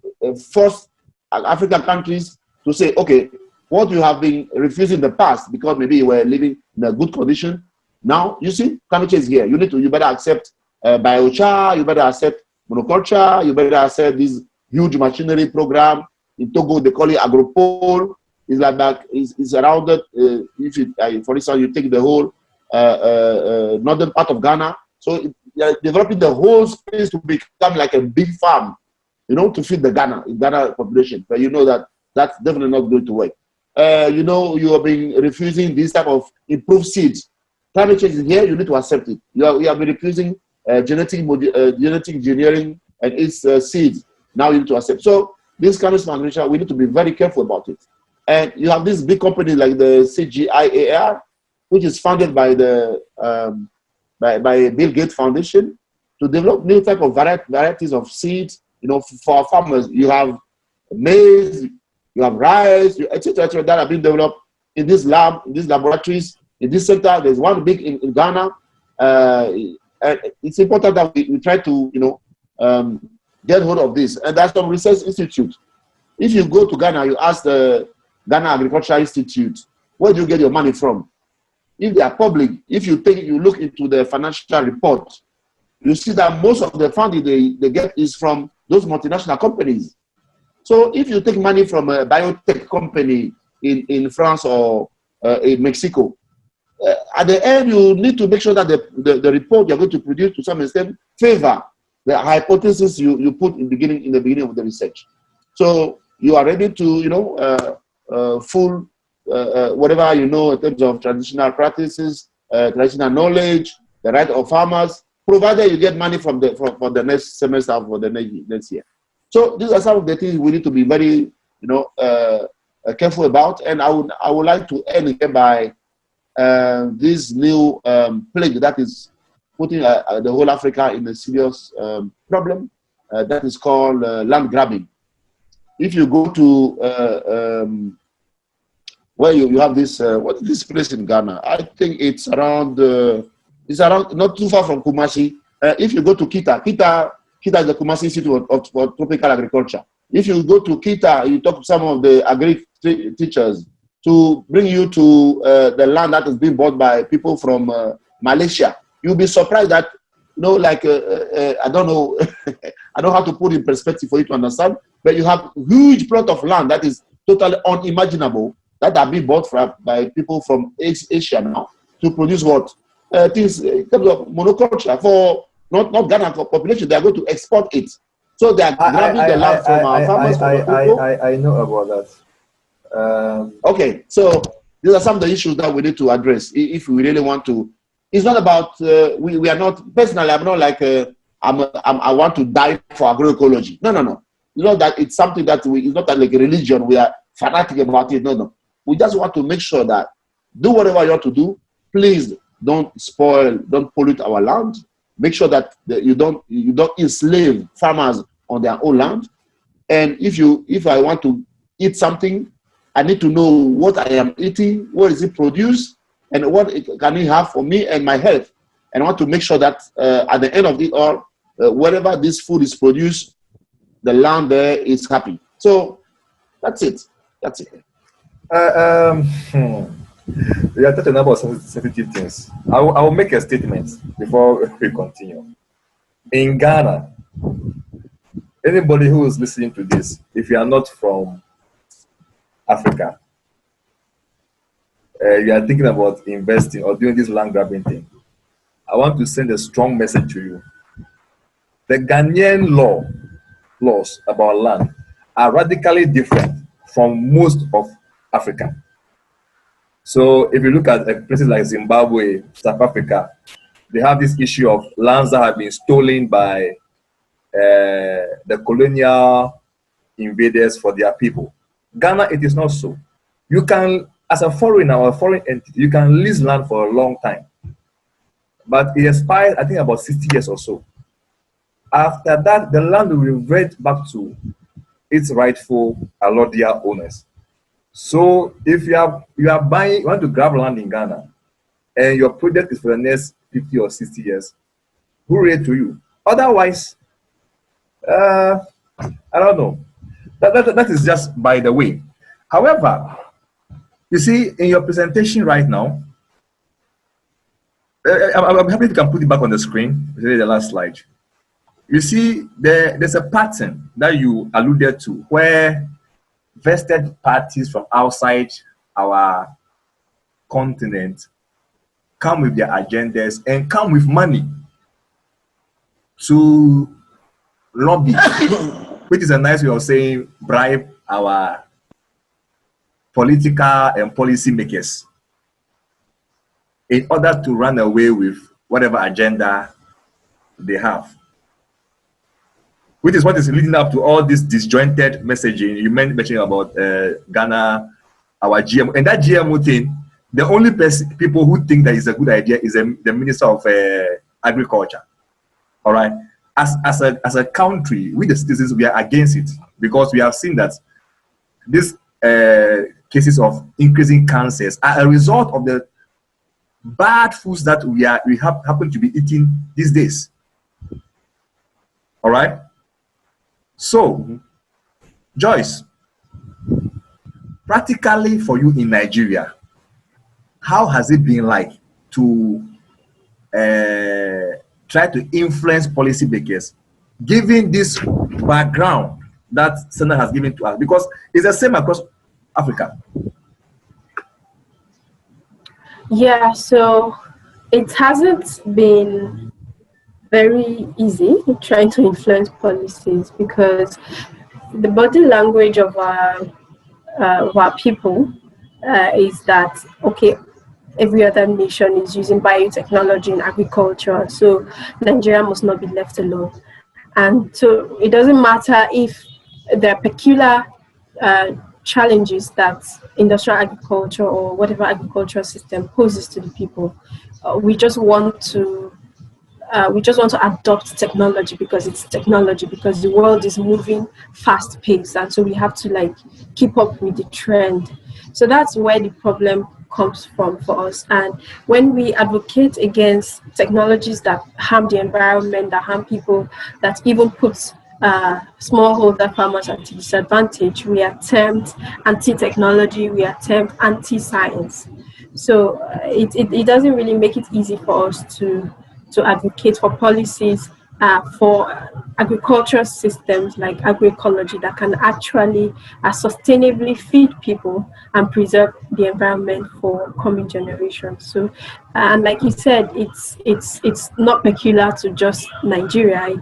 force African countries to say, okay, what you have been refusing in the past because maybe you were living in a good condition. Now, you see, climate change is here. You better accept biochar, you better accept monoculture, you better accept this huge machinery program. In Togo, they call it agropole. It's like that, it's around it. If you, for instance, you take the whole northern part of Ghana. So they're developing the whole space to become like a big farm, to feed the Ghana population. But you know that that's definitely not going to work. You know, you have been refusing this type of improved seeds. Climate change is here, you need to accept it. You have been refusing genetic engineering and its seeds. Now you need to accept. So this kind of migration, we need to be very careful about it. And you have this big company like the CGIAR, which is funded by the by Bill Gates Foundation to develop new type of varieties of seeds. You know, for our farmers, you have maize, you have rice, etc., that have been developed in this lab, in these laboratories, in this center. There's one big in Ghana. And it's important that we try to, you know, get hold of this. And there's some research institute. If you go to Ghana, you ask the Ghana Agricultural Institute, where do you get your money from? If they are public, if you look into the financial report, you see that most of the funding they get is from those multinational companies. So if you take money from a biotech company in France or in Mexico, at the end you need to make sure that the report you're going to produce to some extent favor the hypothesis you put in the beginning of the research. So you are ready to, you know, whatever you know in terms of traditional practices, traditional knowledge, the right of farmers, provided you get money from for the next semester or for the next year. So these are some of the things we need to be very, you know, careful about. And I would like to end here by this new plague that is putting the whole Africa in a serious problem that is called land grabbing. If you go to where you have this, what is this place in Ghana? I think it's around not too far from Kumasi. If you go to Kita is the Kumasi Institute of Tropical Agriculture. If you go to Kita, you talk to some of the agri teachers to bring you to the land that is being bought by people from Malaysia. You'll be surprised that, you know, like, I don't know, I don't know how to put in perspective for you to understand, but you have huge plot of land that is totally unimaginable that are being bought by people from Asia now to produce what? Things in terms of monoculture for not Ghana population, they are going to export it. So they are grabbing the land from our farmers. I know about that. Okay, so these are some of the issues that we need to address if we really want to. It's not about we are not personally. I'm not like I want to die for agroecology. No. You know that it's something that it's not like a religion. We are fanatic about it. No. We just want to make sure that do whatever you want to do. Please don't spoil, don't pollute our land. Make sure that you don't enslave farmers on their own land. And if I want to eat something, I need to know what I am eating, where is it produced, and what can it have for me and my health. And I want to make sure that at the end of it all, wherever this food is produced, the land there is happy. So that's it. That's it. We are talking about sensitive things. I will make a statement before we continue. In Ghana, anybody who is listening to this, if you are not from Africa, you are thinking about investing or doing this land grabbing thing, I want to send a strong message to you. The Ghanaian laws about land are radically different from most of Africa. So if you look at places like Zimbabwe, South Africa, they have this issue of lands that have been stolen by the colonial invaders for their people. Ghana, it is not so. You can, as a foreigner or a foreign entity, you can lease land for a long time. But it expires, I think, about 60 years or so. After that, the land will revert back to its rightful allodial owners. So if you are buying, you want to grab land in Ghana, and your project is for the next 50 or 60 years, hooray to you. Otherwise, I don't know. That is just by the way. However, you see, in your presentation right now, I'm happy you can put it back on the screen. The last slide. You see, there's a pattern that you alluded to where vested parties from outside our continent come with their agendas and come with money to lobby, which is a nice way of saying bribe our political and policy makers in order to run away with whatever agenda they have. Which is what is leading up to all this disjointed messaging. You mentioned about Ghana, our GMO, and that GMO thing. The only people who think that is a good idea is the Minister of Agriculture. All right. As a country, we the citizens, we are against it because we have seen that these cases of increasing cancers are a result of the bad foods that we happen to be eating these days. All right. So, Joyce, practically for you in Nigeria, how has it been like to try to influence policymakers, given this background that Sena has given to us? Because it's the same across Africa. Yeah, so it hasn't been very easy trying to influence policies because the body language of our people is that, okay, every other nation is using biotechnology in agriculture, so Nigeria must not be left alone. And so it doesn't matter if there are peculiar challenges that industrial agriculture or whatever agricultural system poses to the people. We just want to adopt technology because it's technology, because the world is moving fast paced, and so we have to like keep up with the trend. So that's where the problem comes from for us. And when we advocate against technologies that harm the environment, that harm people, that even puts smallholder farmers at disadvantage, we are termed anti-technology, we are termed anti-science. So it doesn't really make it easy for us to advocate for policies for agricultural systems like agroecology that can actually sustainably feed people and preserve the environment for coming generations. So, and like you said, it's not peculiar to just Nigeria.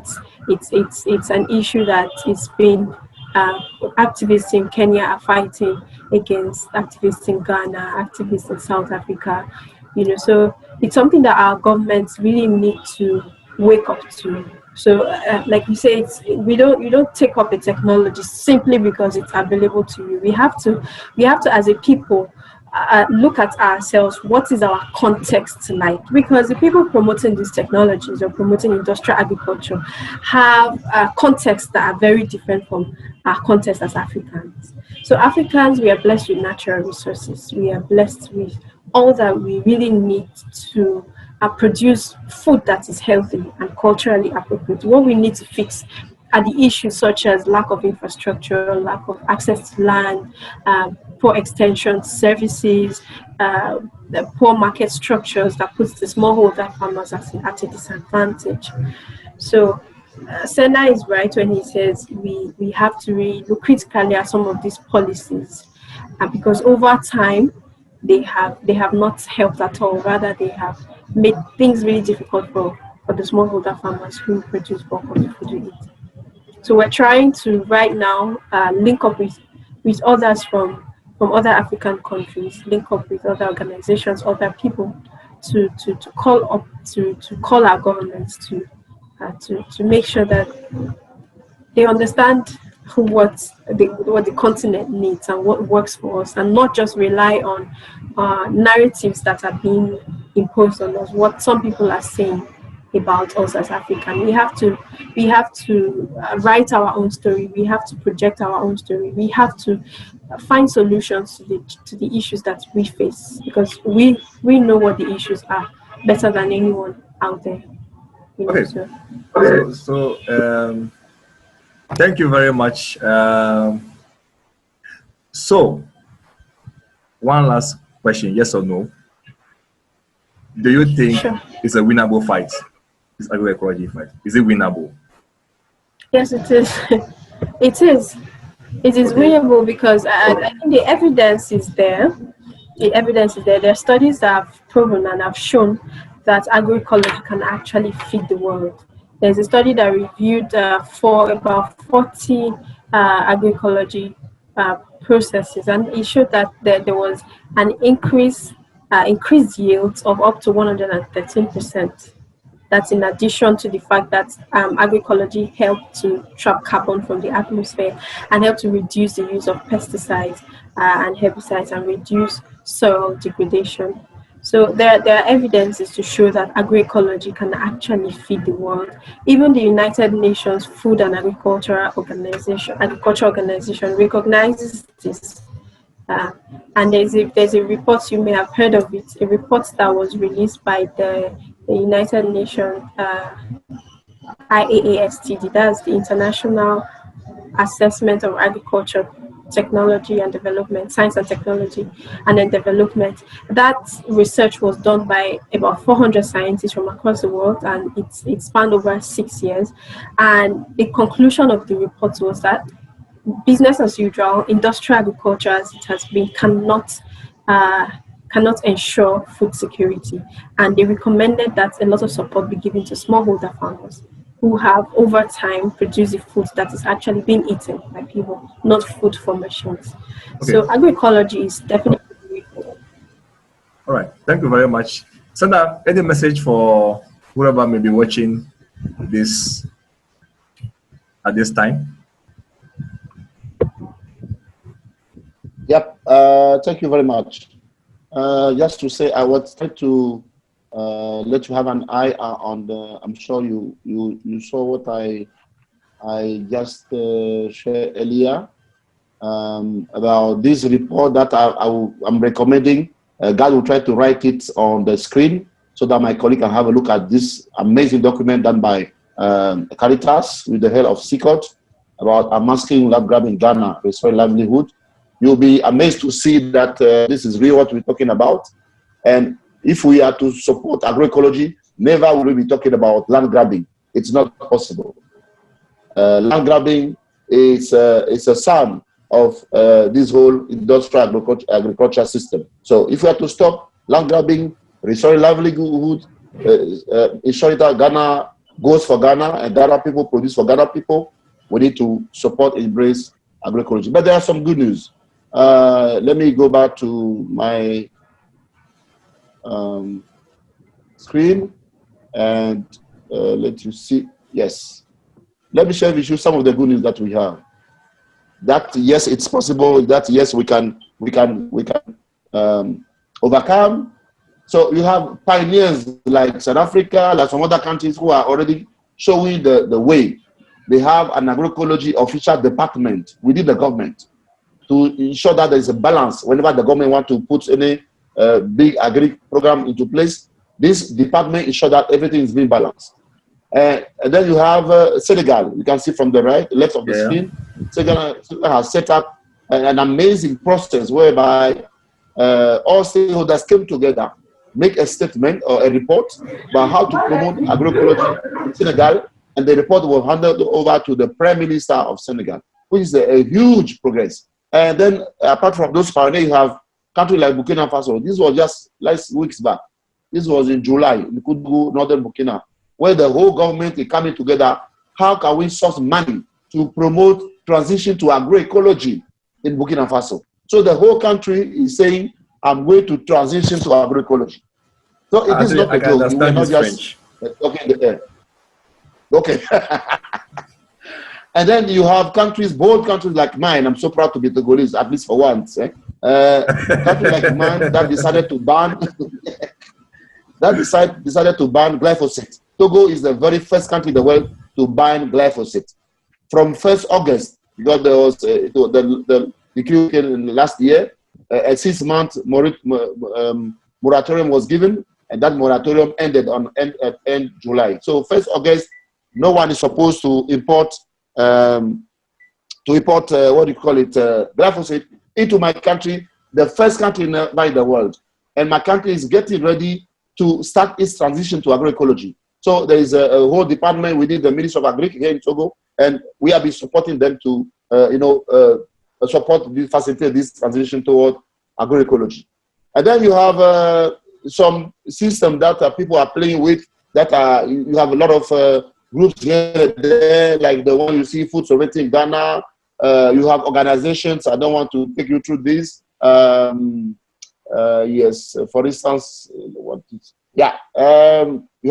It's an issue that is being activists in Kenya are fighting against activists in Ghana, activists in South Africa. So it's something that our governments really need to wake up to. So, like you say, you don't take up a technology simply because it's available to you. We have to, as a people, look at ourselves. What is our context like? Because the people promoting these technologies or promoting industrial agriculture have contexts that are very different from our context as Africans. So Africans, we are blessed with natural resources. We are blessed with all that we really need to produce food that is healthy and culturally appropriate. What we need to fix are the issues such as lack of infrastructure, lack of access to land, poor extension services, the poor market structures that puts the smallholder farmers at a disadvantage. So Sena is right when he says we have to really look critically at some of these policies, because over time they have not helped at all. Rather, they have made things really difficult for the smallholder farmers who produce bulk of the food we eat. So we're trying to right now link up with others from other African countries, link up with other organizations, other people to call our governments to make sure that they understand what the continent needs and what works for us, and not just rely on narratives that are being imposed on us, what some people are saying about us as African. We have to write our own story. We have to project our own story. We have to find solutions to the issues that we face, because we know what the issues are better than anyone out there. Okay. So thank you very much. So, one last question, yes or no? Do you think it's a winnable fight, this agroecology fight? Is it winnable? Yes, it is. It is. It is winnable because I think the evidence is there. The evidence is there. There are studies that have proven and have shown that agroecology can actually feed the world. There's a study that reviewed for about 40 agroecology processes, and it showed that there was an increased yields of up to 113%. That's in addition to the fact that agroecology helped to trap carbon from the atmosphere and help to reduce the use of pesticides and herbicides and reduce soil degradation. So there are evidences to show that agroecology can actually feed the world. Even the United Nations Food and Agriculture Organization recognizes this. Uh, and there's a report, you may have heard of it, a report that was released by the United Nations IAASTD, that's the International Assessment of Agriculture, Technology and Development, Science and Technology, and then Development. That research was done by about 400 scientists from across the world, and it spanned over 6 years. And the conclusion of the report was that business as usual, industrial agriculture as it has been, cannot ensure food security. And they recommended that a lot of support be given to smallholder farmers who have over time produced the food that is actually being eaten by people, not food for machines. Okay. So agroecology is definitely the way forward. All right. Thank you very much. Sena, any message for whoever may be watching this at this time? Yep. Thank you very much. Just to say, I would try to let you have an eye on the. I'm sure you saw what I just shared earlier about this report that I'm recommending. God will try to write it on the screen so that my colleague can have a look at this amazing document done by Caritas with the help of CICOT about unmasking lab grab in Ghana, restoring livelihood. You'll be amazed to see that this is really what we're talking about. And if we are to support agroecology, never will we be talking about land grabbing. It's not possible. Land grabbing is a son of this whole industrial agriculture system. So if we are to stop land grabbing, restoring livelihood, ensuring that Ghana goes for Ghana and Ghana people produce for Ghana people, we need to support and embrace agroecology. But there are some good news. Let me go back to my screen and let you see. Yes. Let me share with you some of the good news that we have. That yes, it's possible. That yes, we can overcome. So you have pioneers like South Africa, like some other countries who are already showing the way. They have an agroecology official department within the government to ensure that there is a balance whenever the government wants to put any big agri program into place. This department ensures that everything is being balanced. And then you have Senegal. You can see from the left of the screen. Senegal has set up an amazing process whereby all stakeholders came together, make a statement or a report about how to promote agroecology in Senegal, and the report was handed over to the Prime Minister of Senegal, which is a huge progress. And then apart from those pioneers, you have countries like Burkina Faso. This was just last weeks back. This was in July in Kudu, northern Burkina, where the whole government is coming together. How can we source money to promote transition to agroecology in Burkina Faso? So the whole country is saying, I'm going to transition to agroecology. So it is not a joke. You will not just talking in the air. Okay. And then you have countries, bold countries like mine. I'm so proud to be Togolese, at least for once. Countries like mine that decided to ban decided to ban glyphosate. Togo is the very first country in the world to ban glyphosate. From 1st August, because there was the decree last year, a 6-month moratorium was given, and that moratorium ended on end July. So 1st August, no one is supposed to import glyphosate into my country, the first country in the world. And my country is getting ready to start its transition to agroecology. So there is a whole department within the Ministry of Agriculture here in Togo, and we have been supporting them to, facilitate this transition toward agroecology. And then you have some system that people are playing with. That you have a lot of groups here, there, like the one you see, Food Sovereignty in Ghana, You have organizations. I don't want to take you through this. Yes, for instance, you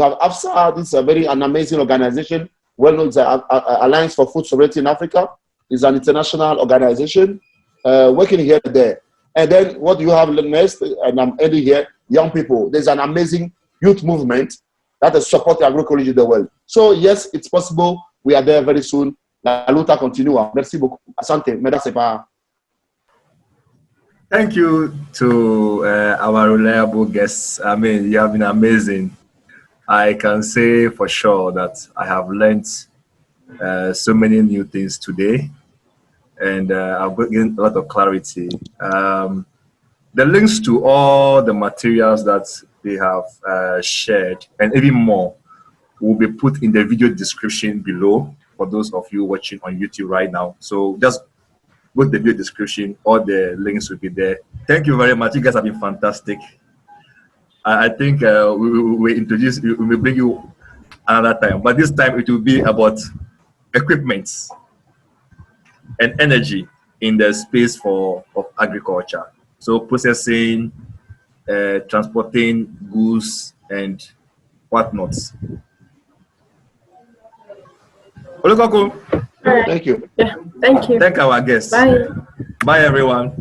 have AFSA. This is a very an amazing organization. Well known as Alliance for Food Sovereignty in Africa. It's an international organization working here and there. And then what you have next, and I'm ending here, young people. There's an amazing youth movement that is supporting agroecology in the world. So yes, it's possible. We are there very soon. La lutte continue. Merci beaucoup. Asante. Merci pas. Thank you to our reliable guests. I mean, you have been amazing. I can say for sure that I have learned so many new things today, and I've gotten a lot of clarity. The links to all the materials that they have shared, and even more, will be put in the video description below for those of you watching on YouTube right now. So just go to the video description, all the links will be there. Thank you very much. You guys have been fantastic. I think we will bring you another time, but this time it will be about equipment and energy in the space of agriculture. So processing, transporting goods and whatnot. Olukokun. All right. Thank you. Yeah. Thank you. Thank our guests. Bye. Bye everyone.